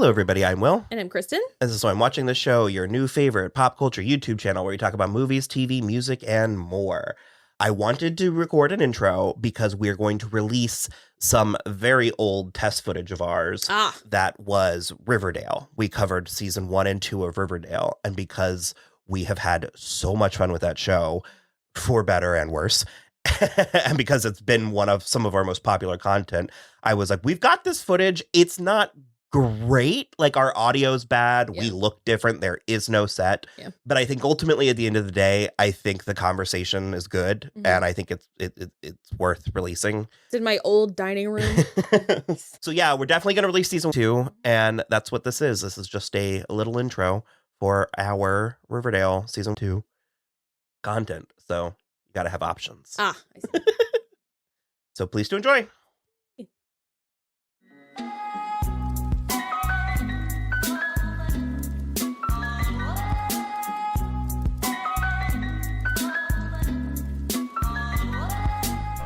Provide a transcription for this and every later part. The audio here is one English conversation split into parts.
Hello, everybody. I'm Will. And I'm Kristen. This is So I'm Watching the Show, your new favorite pop culture YouTube channel where we talk about movies, TV, music, and more. I wanted to record an intro because we're going to release some very old test footage of ours that was Riverdale. We covered season 1 and 2 of Riverdale, and because we have had so much fun with that show, for better and worse, and because it's been one of some of our most popular content, I was like, we've got this footage. It's not great. Like, our audio's bad. Yeah. We look different. There is no set. Yeah. But I think ultimately at the end of the day, I think the conversation is good. Mm-hmm. And I think it's worth releasing. It's in my old dining room. So yeah, we're definitely going to release season 2. And that's what this is. This is just a little intro for our Riverdale season 2 content. So you got to have options. I see. So please do enjoy.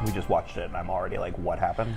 We just watched it and I'm already like, what happened?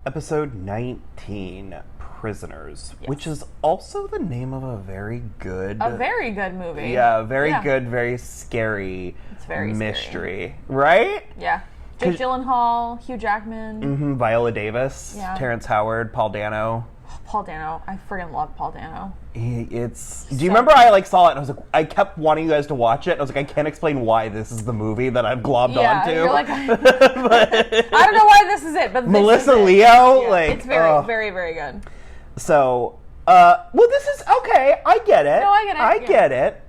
Episode 19, Prisoners, yes. Which is also the name of a very good movie. Yeah, very good, very scary mystery, right? Yeah. Jake Gyllenhaal, Hugh Jackman. Viola Davis, Terrence Howard, Paul Dano. Paul Dano. I freaking love Paul Dano. Do you remember I saw it and I was like, I kept wanting you guys to watch it. And I was like, I can't explain why this is the movie that I've globbed onto. You're like, I don't know why this is it, but Melissa Leo, it's very, very good. So, well, this is okay. I get it. No, I get it. I get it.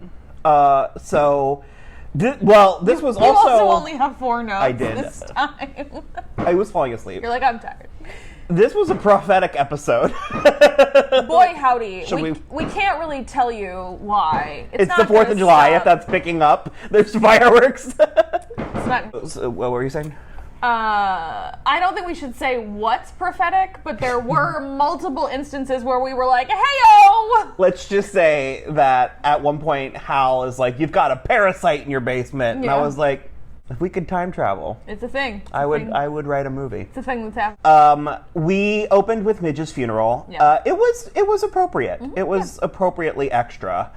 This was you also only have 4 notes. I did. This time. I was falling asleep. You're like, I'm tired. This was a prophetic episode. Boy, howdy. We can't really tell you why. It's the 4th of July, if that's picking up. There's fireworks. It's not. So, what were you saying? I don't think we should say what's prophetic, but there were multiple instances where we were like, hey-o! Let's just say that at one point, Hal is like, you've got a parasite in your basement. And I was like, if we could time travel. It's a thing. I would write a movie. It's a thing that's happening. We opened with Midge's funeral. Yeah. It was appropriate. Mm-hmm. It was appropriately extra.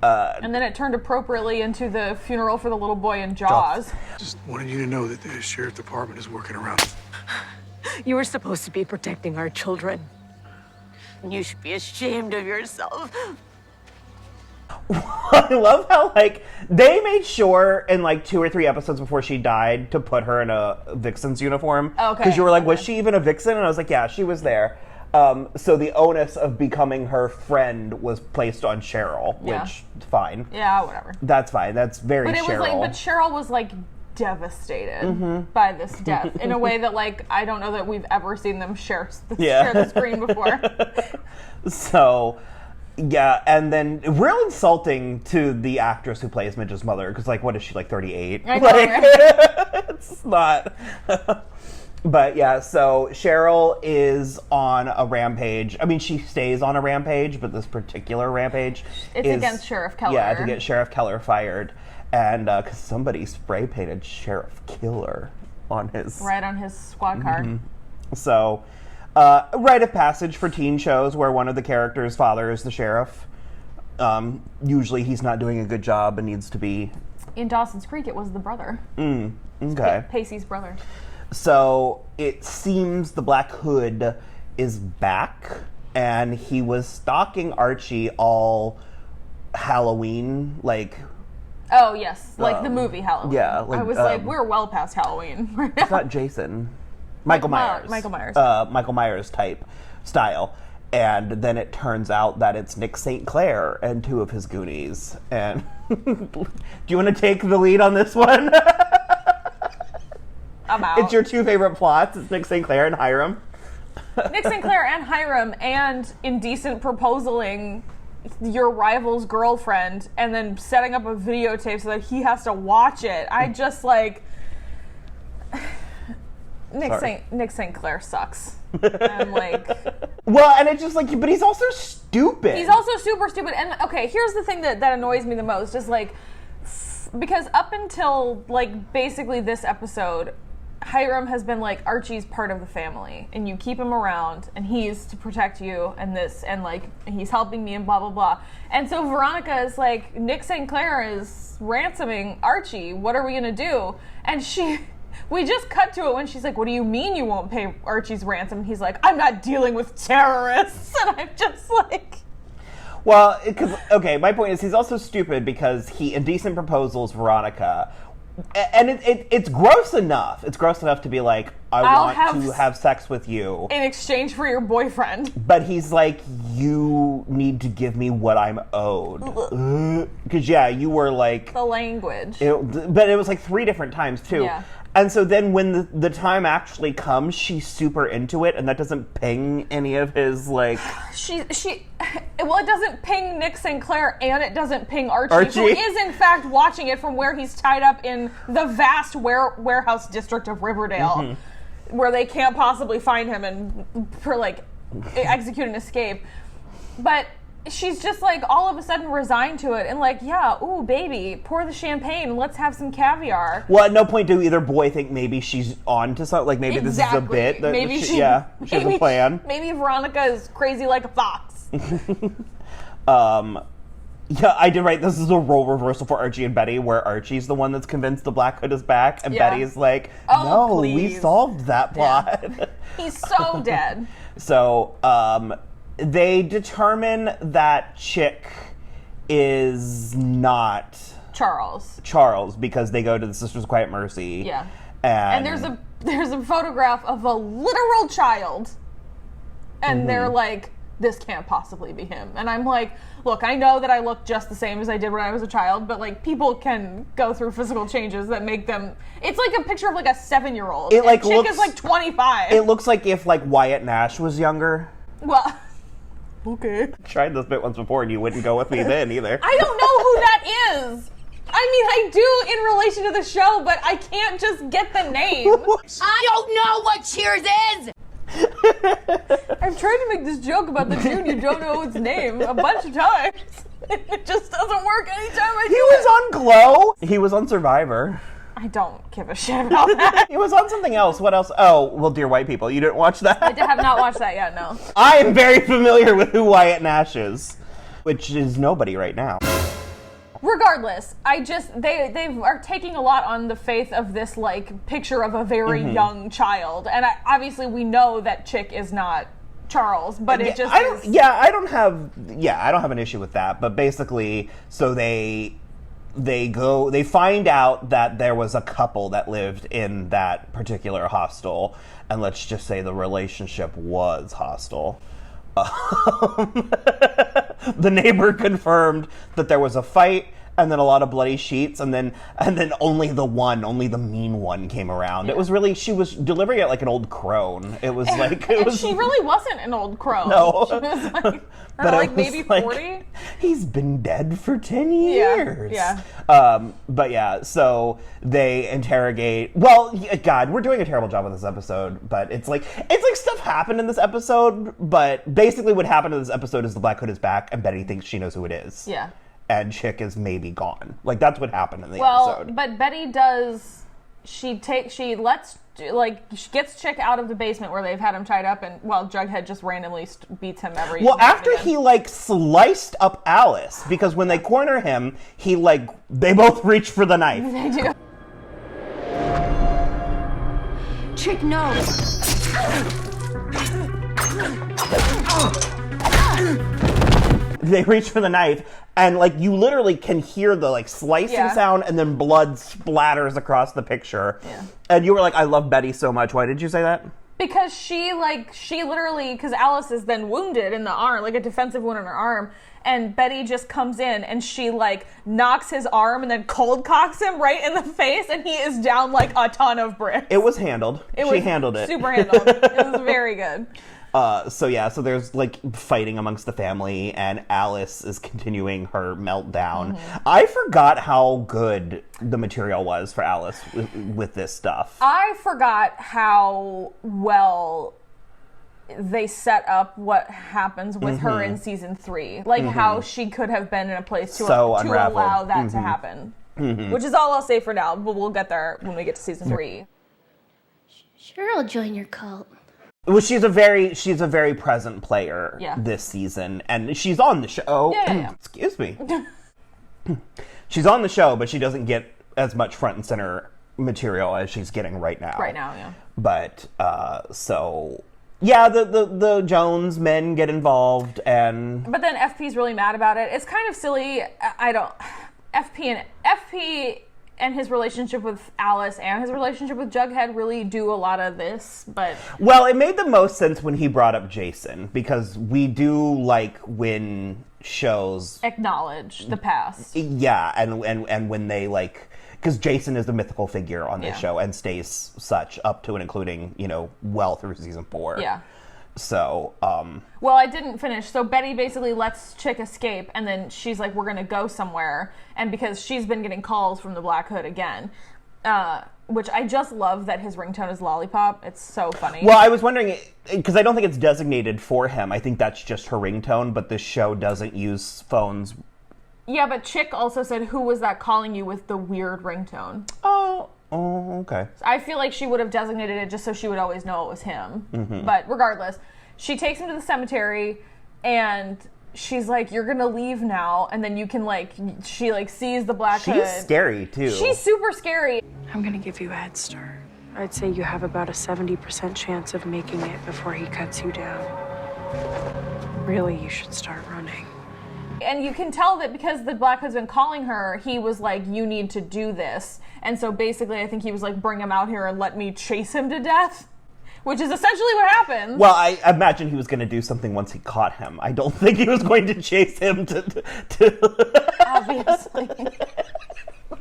And then it turned appropriately into the funeral for the little boy in Jaws. Just wanted you to know that the sheriff department is working around. You were supposed to be protecting our children. You should be ashamed of yourself. I love how, they made sure in, 2 or 3 episodes before she died to put her in a Vixen's uniform. Okay. Because you were like, was she even a Vixen? And I was like, yeah, she was there. So the onus of becoming her friend was placed on Cheryl, which is fine. Yeah, whatever. That's fine. That's very Cheryl. But Cheryl was, devastated by this death in a way that, I don't know that we've ever seen them share the screen before. So... yeah, and then real insulting to the actress who plays Midge's mother, because, what is she, 38? I know, it's not... But, yeah, so Cheryl is on a rampage. I mean, she stays on a rampage, but this particular rampage is against Sheriff Keller. Yeah, to get Sheriff Keller fired. And, because somebody spray-painted Sheriff Killer on his... right on his squad car. Mm-hmm. So... a rite of passage for teen shows where one of the characters' father is the sheriff. Usually he's not doing a good job and needs to be... In Dawson's Creek, it was the brother. Okay. Pacey's brother. So it seems the Black Hood is back, and he was stalking Archie all Halloween, Oh, yes. The movie Halloween. Yeah. I was we're well past Halloween right now. It's not Jason. Michael Myers. Michael Myers type style. And then it turns out that it's Nick St. Clair and 2 of his Goonies. And do you want to take the lead on this one? I'm out. It's your 2 favorite plots. It's Nick St. Clair and Hiram. Nick St. Clair and Hiram and indecent proposaling your rival's girlfriend and then setting up a videotape so that he has to watch it. I just Nick St. Clair sucks. I'm well, and it's just but he's also stupid. He's also super stupid. And okay, here's the thing that annoys me the most is because up until basically this episode, Hiram has been like, Archie's part of the family, and you keep him around, and he's to protect you, and this, and like, he's helping me, and blah, blah, blah. And so Veronica is like, Nick St. Clair is ransoming Archie. What are we gonna do? And we just cut to it when she's like, what do you mean you won't pay Archie's ransom? And he's like, I'm not dealing with terrorists. And I'm just like... Well, okay, my point is he's also stupid because he indecent proposals Veronica. And it's gross enough. It's gross enough to be like, I want to have sex with you. In exchange for your boyfriend. But he's like, you need to give me what I'm owed. Because, yeah, you were like... The language. But it was like 3 different times, too. Yeah. And so then when the time actually comes, she's super into it, and that doesn't ping any of his, like... Well, it doesn't ping Nick St. Clair, and it doesn't ping Archie, who is, in fact, watching it from where he's tied up in the vast warehouse district of Riverdale, where they can't possibly find him and, execute an escape. But... she's just like all of a sudden resigned to it and like, yeah, ooh, baby, pour the champagne and let's have some caviar. Well, at no point do either boy think maybe she's on to something. Like maybe this is a bit. Maybe she has a plan. Maybe Veronica is crazy like a fox. Yeah, I did write this is a role reversal for Archie and Betty, where Archie's the one that's convinced the Black Hood is back, and Betty's like, no, please. We solved that plot. Yeah. He's so dead. So, they determine that Chick is not Charles because they go to the Sisters of Quiet Mercy. Yeah. And there's a photograph of a literal child. And they're like, this can't possibly be him. And I'm like, look, I know that I look just the same as I did when I was a child, but like people can go through physical changes that make them... It's like a picture of like a 7-year-old. It like Chick is like 25. It looks like if like Wyatt Nash was younger. Well... Okay. Tried this bit once before and you wouldn't go with me then either. I don't know who that is. I mean, I do in relation to the show, but I can't just get the name. I don't know what Cheers is! I've tried to make this joke about the tune you don't know its name a bunch of times. It just doesn't work anytime I do it. He was on Glow. He was on Survivor. I don't give a shit about that. He was on something else. What else? Oh, well, Dear White People. You didn't watch that? I have not watched that yet, no. I am very familiar with who Wyatt Nash is, which is nobody right now. Regardless, they are taking a lot on the faith of this like picture of a very young child, and obviously we know that Chick is not Charles, but it just I don't have an issue with that. But basically, so they find out that there was a couple that lived in that particular hostel, and let's just say the relationship was hostile. The neighbor confirmed that there was a fight and then a lot of bloody sheets, and then only the mean one came around. Yeah. It was really, she was delivering it like an old crone. It was like she really wasn't an old crone. No. She was like, like maybe 40. Like, he's been dead for 10 years. Yeah. But yeah, so they interrogate. Well, God, we're doing a terrible job with this episode, but it's like stuff happened in this episode, but basically what happened in this episode is the Black Hood is back and Betty thinks she knows who it is. Yeah. And Chick is maybe gone. Like, that's what happened in the episode. But Betty does... She gets Chick out of the basement where they've had him tied up, and, well, Jughead just randomly beats him every... Well, after he, sliced up Alice, because when they corner him, they both reach for the knife. They do. Chick, no! They reach for the knife, and you literally can hear the slicing sound, and then blood splatters across the picture. Yeah. And you were like, I love Betty so much. Why did you say that? Because she literally, because Alice is then wounded in the arm, like a defensive wound in her arm, and Betty just comes in and she knocks his arm and then cold cocks him right in the face, and he is down like a ton of bricks. It was handled. She handled it. Super handled. It was very good. So there's fighting amongst the family, and Alice is continuing her meltdown. I forgot how good the material was for Alice with this stuff. I forgot how well they set up what happens with her in season 3. How she could have been in a place to allow that to happen. Which is all I'll say for now, but we'll get there when we get to season 3. Sure, I'll join your cult. Well, she's a very present player this season, and she's on the show. Yeah. Excuse me. She's on the show, but she doesn't get as much front and center material as she's getting right now. Right now, yeah. But so yeah, the Jones men get involved, and but then FP's really mad about it. It's kind of silly. FP and his relationship with Alice and his relationship with Jughead really do a lot of this, but... Well, it made the most sense when he brought up Jason, because we do like when shows... acknowledge the past. Yeah, and when they like... Because Jason is the mythical figure on this show and stays such up to and including, well through season 4. Yeah. So, Well, I didn't finish. So Betty basically lets Chick escape, and then she's like, we're going to go somewhere. And because she's been getting calls from the Black Hood again, which I just love that his ringtone is Lollipop. It's so funny. Well, I was wondering, because I don't think it's designated for him. I think that's just her ringtone, but this show doesn't use phones. Yeah, but Chick also said, who was that calling you with the weird ringtone? Oh, okay. I feel like she would have designated it just so she would always know it was him. Mm-hmm. But regardless, she takes him to the cemetery, and she's like, you're gonna leave now, and then you can she sees the Black Hood. She's scary, too. She's super scary. I'm gonna give you a head start. I'd say you have about a 70% chance of making it before he cuts you down. Really, you should start running. And you can tell that because the Black Hood's been calling her, he was like, you need to do this. And so basically, I think he was like, bring him out here and let me chase him to death, which is essentially what happens. Well, I imagine he was going to do something once he caught him. I don't think he was going to chase him to... Obviously.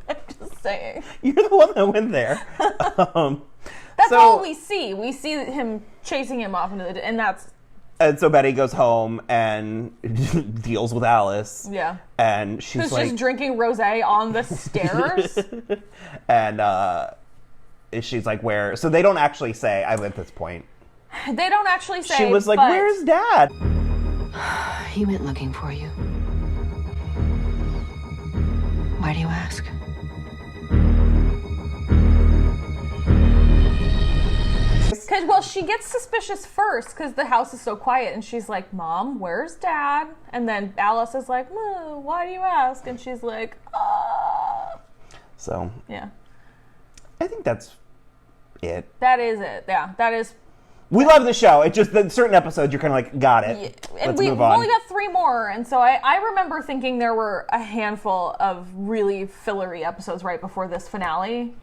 I'm just saying. You're the one that went there. That's all we see. We see him chasing him off into the... And that's... And so Betty goes home and deals with Alice. Yeah. And she's Who's like... just drinking rosé on the stairs. And she's like, where... So they don't actually say, I'm at this point. They don't actually say, She was like, where's Dad? He went looking for you. Why do you ask? Well, she gets suspicious first because the house is so quiet, and she's like, Mom, where's Dad? And then Alice is like, why do you ask? And she's like, ah. So, yeah. I think that's it. That is it. Yeah, that is. We love the show. It's just that certain episodes you're kind of like, got it. Yeah. Let's We've move on. only got 3 more, and so I remember thinking there were a handful of really fillery episodes right before this finale.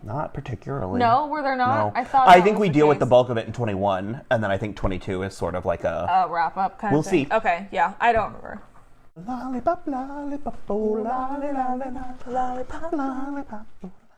Not particularly. No, were there not? No. I think we deal with the bulk of it in 21, and then I think 22 is sort of like a wrap up kind we'll of thing. see. Okay, yeah, I don't remember. Lollipop, lollipop, oh, lollipop, lollipop, lollipop.